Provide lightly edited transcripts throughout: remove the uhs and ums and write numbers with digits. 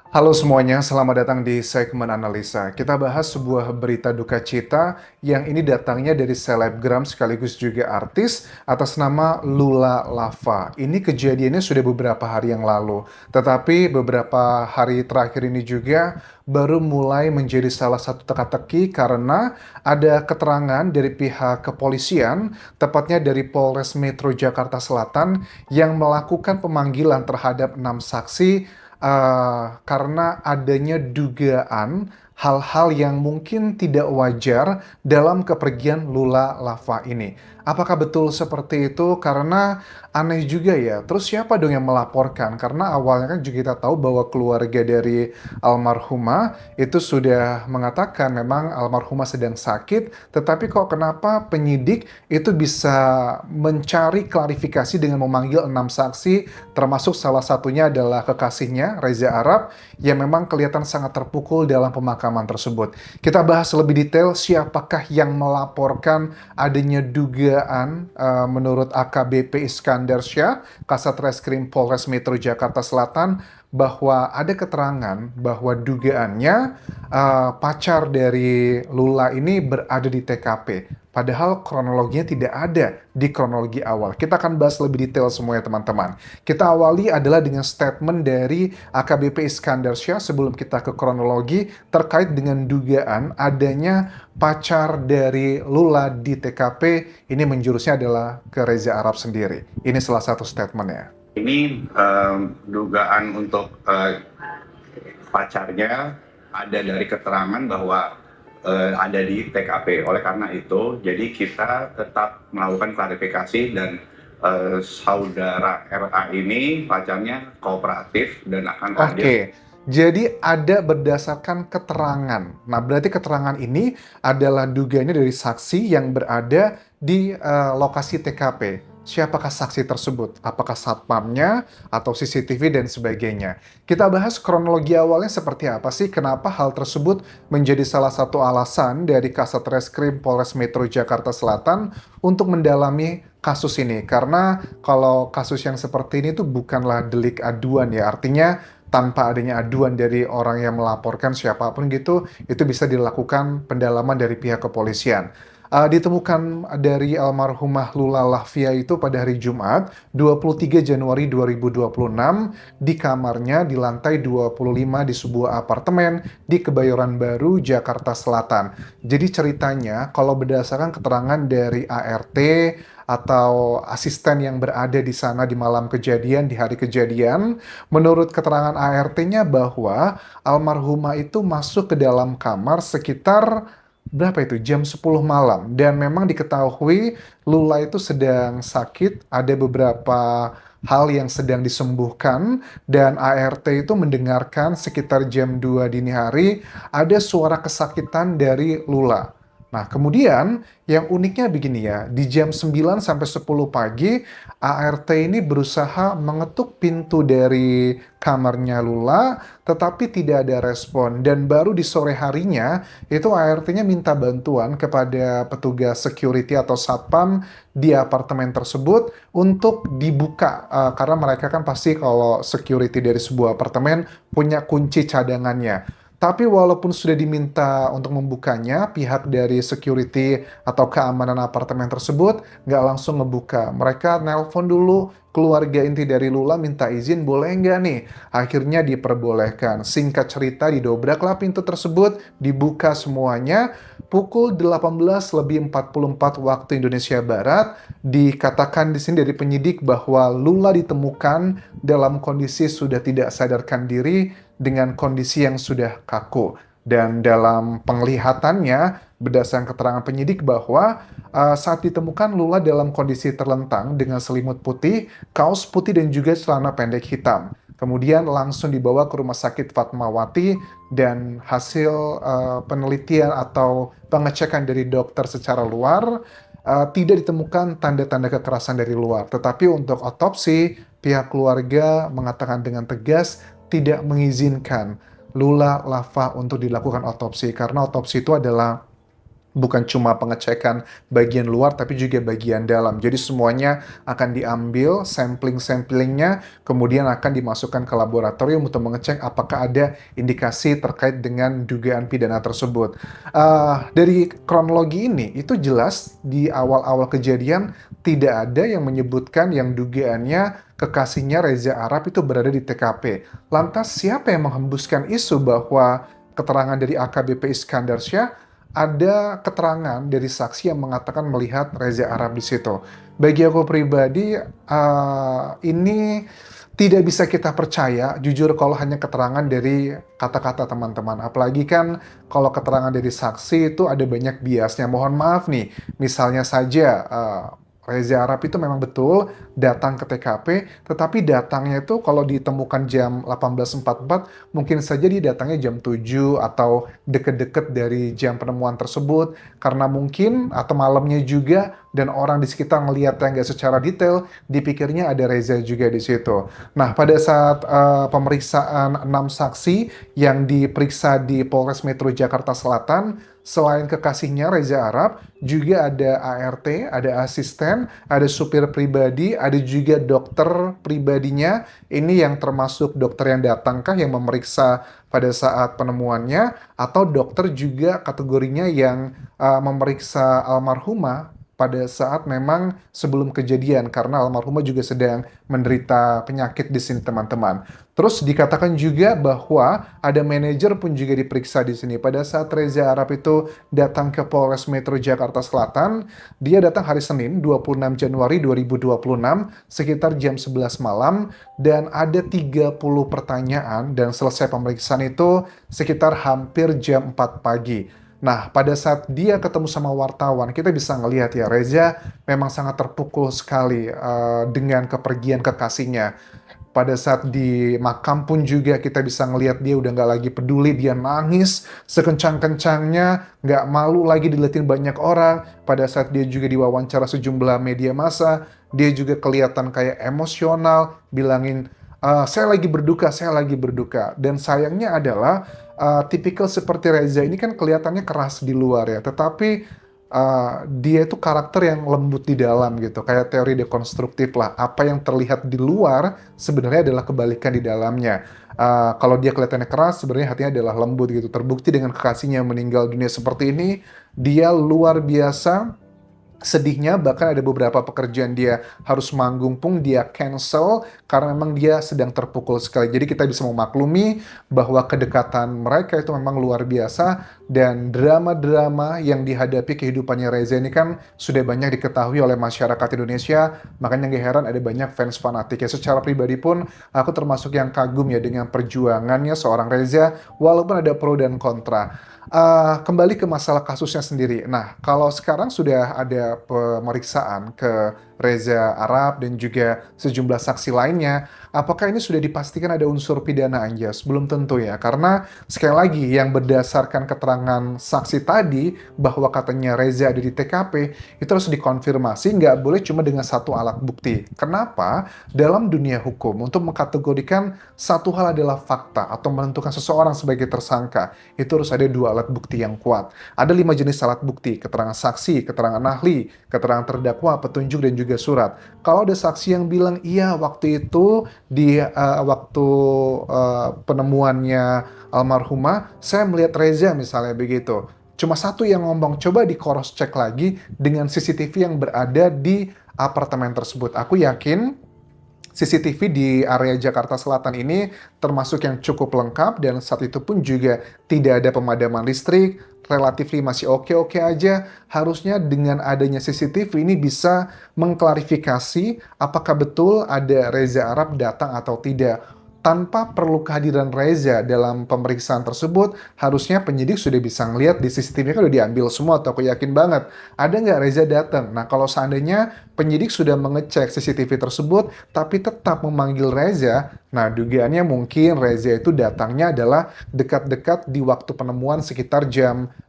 Halo semuanya, selamat datang di segmen analisa. Kita bahas sebuah berita duka cita yang ini datangnya dari selebgram sekaligus juga artis atas nama Lula Lava. Ini kejadiannya sudah beberapa hari yang lalu, tetapi beberapa hari terakhir ini juga baru mulai menjadi salah satu teka-teki karena ada keterangan dari pihak kepolisian, tepatnya dari Polres Metro Jakarta Selatan yang melakukan pemanggilan terhadap 6 saksi karena adanya dugaan hal-hal yang mungkin tidak wajar dalam kepergian Lula Lava ini. Apakah betul seperti itu? Karena aneh juga ya. Terus siapa dong yang melaporkan? Karena awalnya kan juga kita tahu bahwa keluarga dari almarhumah itu sudah mengatakan memang almarhumah sedang sakit, tetapi kok kenapa penyidik itu bisa mencari klarifikasi dengan memanggil 6 saksi, termasuk salah satunya adalah kekasihnya Reza Arab yang memang kelihatan sangat terpukul dalam pemakaman tersebut. Kita bahas lebih detail siapakah yang melaporkan adanya dugaan menurut AKBP Iskandar Syah, Kasat Reskrim Polres Metro Jakarta Selatan, bahwa ada keterangan bahwa dugaannya pacar dari Lula ini berada di TKP. Padahal kronologinya tidak ada di kronologi awal. Kita akan bahas lebih detail semuanya teman-teman. Kita awali adalah dengan statement dari AKBP Iskandar Syah sebelum kita ke kronologi terkait dengan dugaan adanya pacar dari Lula di TKP. Ini menjurusnya adalah ke Reza Arab sendiri. Ini salah satu statementnya. Ini dugaan untuk pacarnya ada dari keterangan bahwa ada di TKP. Oleh karena itu, jadi kita tetap melakukan klarifikasi dan saudara RA ini pacarnya kooperatif dan akan hadir. Oke, jadi ada berdasarkan keterangan. Nah, berarti keterangan ini adalah dugaannya dari saksi yang berada di lokasi TKP. Siapakah saksi tersebut? Apakah satpamnya atau CCTV dan sebagainya? Kita bahas kronologi awalnya seperti apa sih? Kenapa hal tersebut menjadi salah satu alasan dari Kasat Reskrim Polres Metro Jakarta Selatan untuk mendalami kasus ini? Karena kalau kasus yang seperti ini tuh bukanlah delik aduan ya, artinya tanpa adanya aduan dari orang yang melaporkan siapapun gitu, itu bisa dilakukan pendalaman dari pihak kepolisian. Ditemukan dari almarhumah Lula Lavia itu pada hari Jumat, 23 Januari 2026, di kamarnya di lantai 25 di sebuah apartemen di Kebayoran Baru, Jakarta Selatan. Jadi ceritanya, kalau berdasarkan keterangan dari ART atau asisten yang berada di sana di malam kejadian, di hari kejadian, menurut keterangan ART-nya bahwa almarhumah itu masuk ke dalam kamar sekitar berapa itu? Jam 10 malam. Dan memang diketahui Lula itu sedang sakit, ada beberapa hal yang sedang disembuhkan, dan ART itu mendengarkan sekitar jam 2 dini hari ada suara kesakitan dari Lula. Nah, kemudian yang uniknya begini ya, di jam 9 sampai 10 pagi, ART ini berusaha mengetuk pintu dari kamarnya Lula, tetapi tidak ada respon. Dan baru di sore harinya, itu ART-nya minta bantuan kepada petugas security atau satpam di apartemen tersebut untuk dibuka. Karena mereka kan pasti kalau security dari sebuah apartemen punya kunci cadangannya. Tapi walaupun sudah diminta untuk membukanya, pihak dari security atau keamanan apartemen tersebut nggak langsung ngebuka. Mereka nelpon dulu keluarga inti dari Lula minta izin boleh nggak nih? Akhirnya diperbolehkan. Singkat cerita didobraklah pintu tersebut, dibuka semuanya. Pukul 18:44 waktu Indonesia Barat, dikatakan di sini dari penyidik bahwa Lula ditemukan dalam kondisi sudah tidak sadarkan diri dengan kondisi yang sudah kaku. Dan dalam penglihatannya, berdasarkan keterangan penyidik bahwa saat ditemukan Lula dalam kondisi terlentang dengan selimut putih, kaos putih dan juga celana pendek hitam. Kemudian langsung dibawa ke Rumah Sakit Fatmawati dan hasil penelitian atau pengecekan dari dokter secara luar tidak ditemukan tanda-tanda kekerasan dari luar. Tetapi untuk otopsi, pihak keluarga mengatakan dengan tegas tidak mengizinkan Lula Lava untuk dilakukan otopsi karena otopsi itu adalah Bukan cuma pengecekan bagian luar, tapi juga bagian dalam. Jadi semuanya akan diambil sampling-samplingnya, kemudian akan dimasukkan ke laboratorium untuk mengecek apakah ada indikasi terkait dengan dugaan pidana tersebut. Dari kronologi ini, itu jelas di awal-awal kejadian tidak ada yang menyebutkan yang dugaannya kekasihnya Reza Arab itu berada di TKP. Lantas siapa yang menghembuskan isu bahwa keterangan dari AKBP Iskandar Syah ada keterangan dari saksi yang mengatakan melihat Reza Arab di situ? Bagi aku pribadi, ini tidak bisa kita percaya, jujur kalau hanya keterangan dari kata-kata teman-teman. Apalagi kan kalau keterangan dari saksi itu ada banyak biasnya. Mohon maaf nih, misalnya saja Reza Arab itu memang betul datang ke TKP, tetapi datangnya itu kalau ditemukan jam 18.44, mungkin saja dia datangnya jam 7 atau deket-deket dari jam penemuan tersebut, karena mungkin atau malamnya juga dan orang di sekitar ngelihatnya nggak secara detail, dipikirnya ada Reza juga di situ. Nah, pada saat pemeriksaan 6 saksi yang diperiksa di Polres Metro Jakarta Selatan, selain kekasihnya Reza Arab, juga ada ART, ada asisten, ada supir pribadi, ada juga dokter pribadinya. Ini yang termasuk dokter yang datangkah yang memeriksa pada saat penemuannya, atau dokter juga kategorinya yang memeriksa almarhumah pada saat memang sebelum kejadian, karena almarhumah juga sedang menderita penyakit di sini teman-teman. Terus dikatakan juga bahwa ada manajer pun juga diperiksa di sini. Pada saat Reza Arab itu datang ke Polres Metro Jakarta Selatan, dia datang hari Senin 26 Januari 2026 sekitar jam 11 malam, dan ada 30 pertanyaan dan selesai pemeriksaan itu sekitar hampir jam 4 pagi. Nah, pada saat dia ketemu sama wartawan, kita bisa ngelihat ya, Reza memang sangat terpukul sekali dengan kepergian kekasihnya. Pada saat di makam pun juga kita bisa ngelihat dia udah nggak lagi peduli, dia nangis sekencang-kencangnya, nggak malu lagi dilihatin banyak orang. Pada saat dia juga diwawancara sejumlah media massa, dia juga kelihatan kayak emosional, bilangin, saya lagi berduka, saya lagi berduka. Dan sayangnya adalah tipikal seperti Reza ini kan kelihatannya keras di luar ya, tetapi dia itu karakter yang lembut di dalam gitu, kayak teori dekonstruktif lah. Apa yang terlihat di luar sebenarnya adalah kebalikan di dalamnya. Kalau dia kelihatannya keras, sebenarnya hatinya adalah lembut gitu. Terbukti dengan kekasihnya yang meninggal dunia seperti ini, dia luar biasa sedihnya, bahkan ada beberapa pekerjaan dia harus manggung pun dia cancel karena memang dia sedang terpukul sekali. Jadi kita bisa memaklumi bahwa kedekatan mereka itu memang luar biasa, dan drama-drama yang dihadapi kehidupannya Reza ini kan sudah banyak diketahui oleh masyarakat Indonesia, makanya nggak heran ada banyak fans fanatik. Ya, secara pribadi pun aku termasuk yang kagum ya dengan perjuangannya seorang Reza, walaupun ada pro dan kontra. Kembali ke masalah kasusnya sendiri. Nah, kalau sekarang sudah ada pemeriksaan ke Reza Arab dan juga sejumlah saksi lainnya, apakah ini sudah dipastikan ada unsur pidana, Anjas? Belum tentu ya, karena sekali lagi yang berdasarkan keterangan saksi tadi bahwa katanya Reza ada di TKP, itu harus dikonfirmasi, nggak boleh cuma dengan satu alat bukti. Kenapa? Dalam dunia hukum, untuk mengkategorikan satu hal adalah fakta atau menentukan seseorang sebagai tersangka, itu harus ada dua alat bukti yang kuat. Ada 5 jenis alat bukti: keterangan saksi, keterangan ahli, keterangan terdakwa, petunjuk, dan juga surat. Kalau ada saksi yang bilang, iya waktu itu di waktu penemuannya almarhumah, saya melihat Reza misalnya begitu. Cuma satu yang ngomong, coba di cross check lagi dengan CCTV yang berada di apartemen tersebut. Aku yakin CCTV di area Jakarta Selatan ini termasuk yang cukup lengkap, dan saat itu pun juga tidak ada pemadaman listrik, relatif masih oke-oke aja. Harusnya dengan adanya CCTV ini bisa mengklarifikasi apakah betul ada Reza Arab datang atau tidak. Tanpa perlu kehadiran Reza dalam pemeriksaan tersebut, harusnya penyidik sudah bisa ngelihat di CCTV kan udah diambil semua, atau aku yakin banget. Ada nggak Reza datang? Nah, kalau seandainya penyidik sudah mengecek CCTV tersebut, tapi tetap memanggil Reza, nah dugaannya mungkin Reza itu datangnya adalah dekat-dekat di waktu penemuan sekitar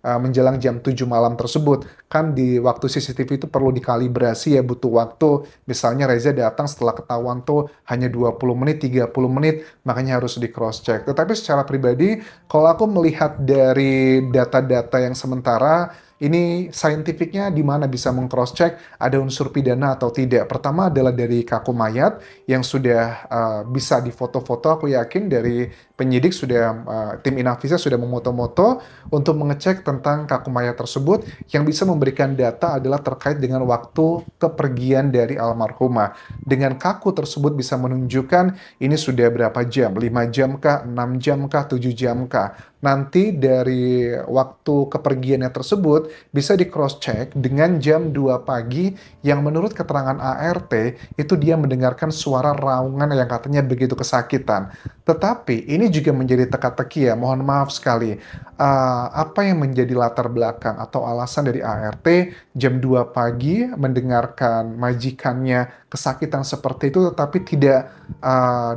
menjelang jam 7 malam tersebut. Kan di waktu CCTV itu perlu dikalibrasi ya, butuh waktu. Misalnya Reza datang setelah ketahuan tuh hanya 20 menit, 30 menit, makanya harus di cross check. Tetapi secara pribadi, kalau aku melihat dari data-data yang sementara, Ini saintifiknya di mana bisa meng-cross check ada unsur pidana atau tidak. Pertama adalah dari kaku mayat yang sudah bisa difoto-foto, aku yakin dari penyidik sudah tim Inafisya sudah memoto-moto untuk mengecek tentang kaku mayat tersebut. Yang bisa memberikan data adalah terkait dengan waktu kepergian dari almarhumah. Dengan kaku tersebut bisa menunjukkan ini sudah berapa jam, 5 jam kah, 6 jam kah, 7 jam kah. Nanti dari waktu kepergiannya tersebut bisa di cross check dengan jam 2 pagi yang menurut keterangan ART itu dia mendengarkan suara raungan yang katanya begitu kesakitan. Tetapi ini juga menjadi teka-teki ya, mohon maaf sekali. Apa yang menjadi latar belakang atau alasan dari ART jam 2 pagi mendengarkan majikannya kesakitan seperti itu tetapi tidak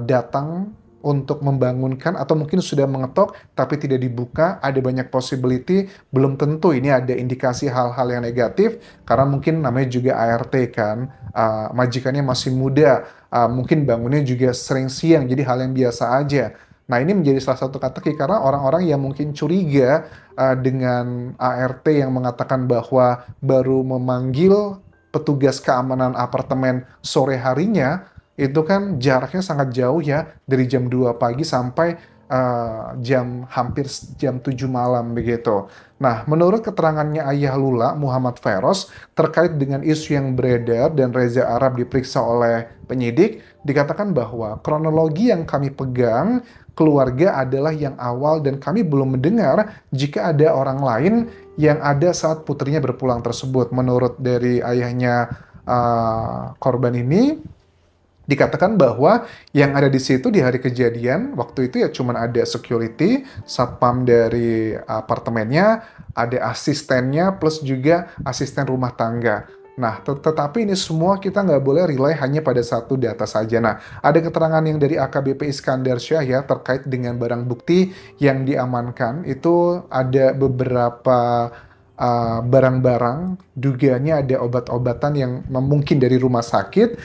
datang untuk membangunkan atau mungkin sudah mengetok tapi tidak dibuka, ada banyak possibility, belum tentu ini ada indikasi hal-hal yang negatif karena mungkin namanya juga ART kan, majikannya masih muda, mungkin bangunnya juga sering siang jadi hal yang biasa aja. Nah, ini menjadi salah satu teka-teki karena orang-orang yang mungkin curiga dengan ART yang mengatakan bahwa baru memanggil petugas keamanan apartemen sore harinya, itu kan jaraknya sangat jauh ya, dari jam 2 pagi sampai hampir jam 7 malam begitu. Nah, menurut keterangannya ayah Lula, Muhammad Feros, terkait dengan isu yang beredar dan Reza Arab diperiksa oleh penyidik, dikatakan bahwa kronologi yang kami pegang, keluarga adalah yang awal dan kami belum mendengar jika ada orang lain yang ada saat putrinya berpulang tersebut. Menurut dari ayahnya korban ini, dikatakan bahwa yang ada di situ di hari kejadian, waktu itu ya cuman ada security, satpam dari apartemennya, ada asistennya, plus juga asisten rumah tangga. Nah, tetapi ini semua kita nggak boleh rely hanya pada satu data saja. Nah, ada keterangan yang dari AKBP Iskandar Syah ya terkait dengan barang bukti yang diamankan. Itu ada beberapa barang-barang, dugaannya ada obat-obatan yang mungkin dari rumah sakit,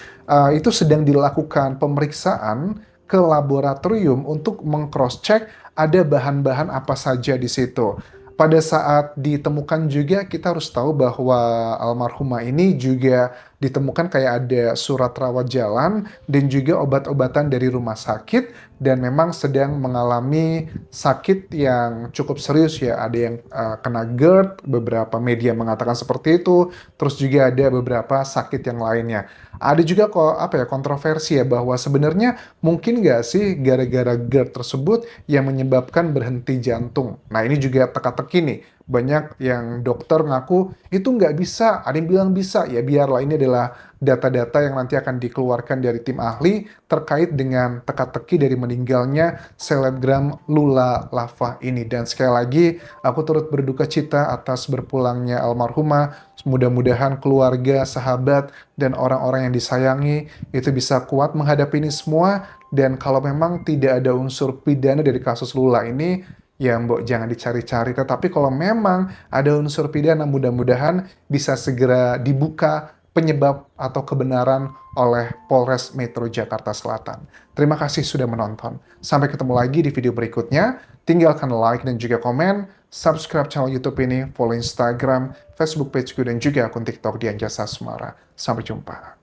itu sedang dilakukan pemeriksaan ke laboratorium untuk meng-cross-check ada bahan-bahan apa saja di situ. Pada saat ditemukan juga kita harus tahu bahwa almarhumah ini juga ditemukan kayak ada surat rawat jalan dan juga obat-obatan dari rumah sakit dan memang sedang mengalami sakit yang cukup serius ya. Ada yang kena GERD, beberapa media mengatakan seperti itu, terus juga ada beberapa sakit yang lainnya. Ada juga kok apa ya kontroversi ya bahwa sebenarnya mungkin nggak sih gara-gara GERD tersebut yang menyebabkan berhenti jantung. Nah, ini juga teka-teki nih. Banyak yang dokter ngaku itu nggak bisa, ada yang bilang bisa. Ya biarlah, ini adalah data-data yang nanti akan dikeluarkan dari tim ahli terkait dengan teka-teki dari meninggalnya selebgram Lula Lava ini. Dan sekali lagi, aku turut berduka cita atas berpulangnya almarhumah. Mudah-mudahan keluarga, sahabat, dan orang-orang yang disayangi itu bisa kuat menghadapi ini semua. Dan kalau memang tidak ada unsur pidana dari kasus Lula ini, ya mbok jangan dicari-cari. Tetapi kalau memang ada unsur pidana, mudah-mudahan bisa segera dibuka penyebab atau kebenaran oleh Polres Metro Jakarta Selatan. Terima kasih sudah menonton. Sampai ketemu lagi di video berikutnya. Tinggalkan like dan juga komen, subscribe channel YouTube ini, follow Instagram, Facebook pageku, dan juga akun TikTok Dian Jasa Asmara. Sampai jumpa.